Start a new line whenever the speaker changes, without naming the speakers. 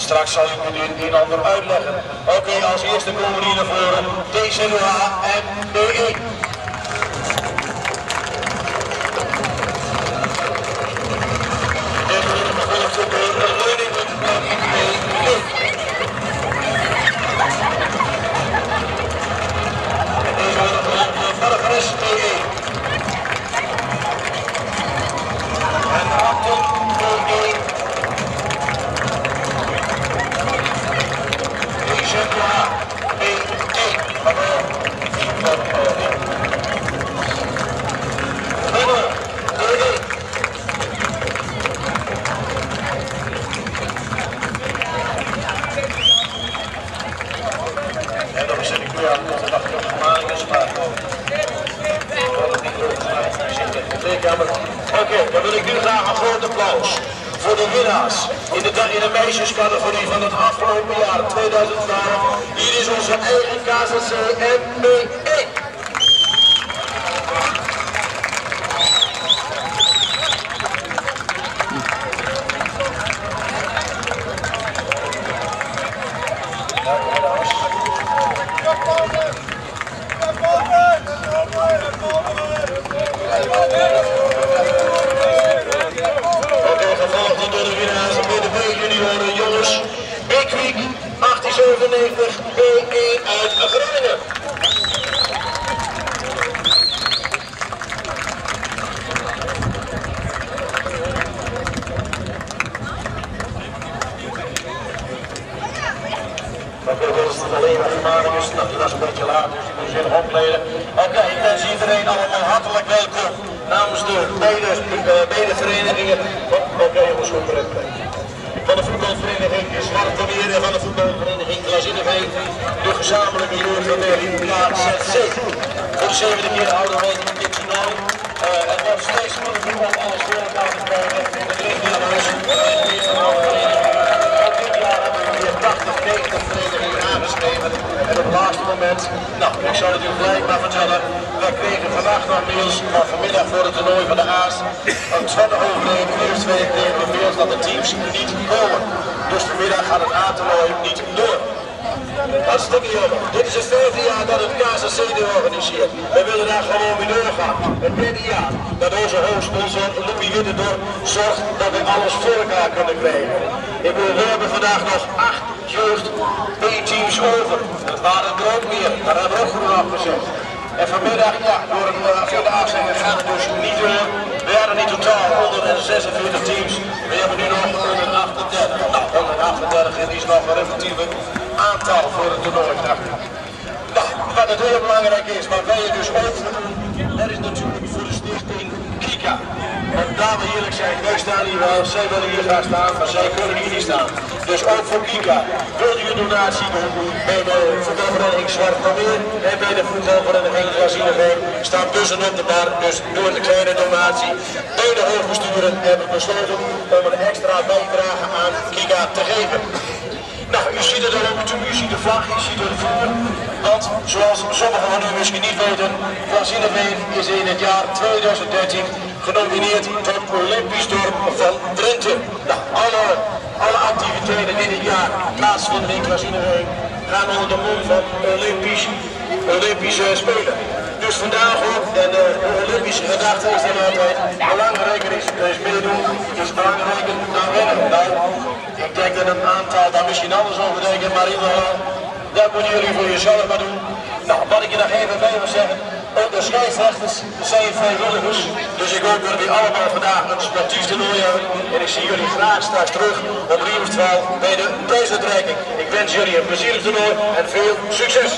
Straks zal ik u dit een ander uitleggen. Oké, als eerste komen we hier naar voren. TZOH en B1. Oké, dan wil ik nu graag een groot applaus voor de winnaars in de meisjescategorie van het afgelopen jaar 2012. Hier is onze eigen KZC MB1. Jongens, Bikwiek 1897 B1 uit Groningen. Oké, dat is het alleen maar gemaakt, dus dat is een beetje laat, dus ik moet ze nog omkleden. Oké, ik wens iedereen allemaal hartelijk welkom namens de beide verenigingen. Oké, jongens, goed bereid. Van de voetbalvereniging Zwarte Meer en van de voetbalvereniging Glazinneveen, de gezamenlijke jeugdafdeling KZC. Voor de 7e keer houden we in dit toernooi. Het wordt steeds moeilijker om alles voor elkaar te krijgen. Het ligt hier aan huis. Ook dit jaar hebben we weer 80, 90 verenigingen aangeschreven. En op het laatste moment, nou, ik zou het u gelijk maar vertellen. Wij kregen vandaag nog mails, maar vanmiddag voor het toernooi van de Aas. Om 20 over 1 uur 2 kregen we mails dat de teams niet komen. Dus vanmiddag gaat het A-toernooi niet door. Hartstikke jammer. Dit is het 5e jaar dat het KZC dit organiseert. We willen daar gewoon mee doorgaan. Het 3e jaar dat onze hoofdsponsor Louis Wittendorp zorgt dat we alles voor elkaar kunnen krijgen. Ik bedoel, we hebben vandaag nog 8 jeugd B-teams over. Dat waren er ook meer. Daar hebben we ook goed afgezet. En vanmiddag, ja, door een afzeggen gaat het dus niet door. We hadden in totaal 146 teams. We hebben nu nog 138. Nou, 138 is nog een relatieve aantal voor het toernooi. Nou, wat natuurlijk belangrijk is, maar wij dus ook, dat is natuurlijk voor de stichting Kika. Want laten we eerlijk zijn, wij staan hier wel, zij willen hier graag staan, maar zij kunnen hier niet staan. Dus ook voor Kika, wilt u een donatie doen bij de voetbalvereniging Zwarte Meer en bij de voetbalvereniging Glazinneveen staan tussenop de bar, dus door een kleine donatie. Beide hoofdbesturen hebben besloten om een extra bijdrage aan Kika te geven. Nou, u ziet het ook, u ziet de vlag, u ziet het vuur. Want zoals sommigen van u misschien niet weten, Glazinneveen is in het jaar 2013 genomineerd tot Olympisch dorp van Drenthe. Nou, alle activiteiten die dit jaar plaatsvinden in Glazinneveen gaan onder de mond van Olympische Spelen. Dus vandaag ook, en de Olympische gedachte is dan altijd, belangrijker is meedoen, dus belangrijker dan winnen. Nou, ik denk dat een aantal daar misschien anders over denken, maar in ieder geval, dat moeten jullie voor jezelf maar doen. Nou, wat ik je nog even bij wil zeggen, ook de scheidsrechters zijn vrijwilligers, dus ik hoop dat jullie allemaal vandaag een sportief toernooi hebben. En ik zie jullie graag straks terug op Riemersdwaal bij de prijsuitreiking. Ik wens jullie een plezierig toernooi en veel succes!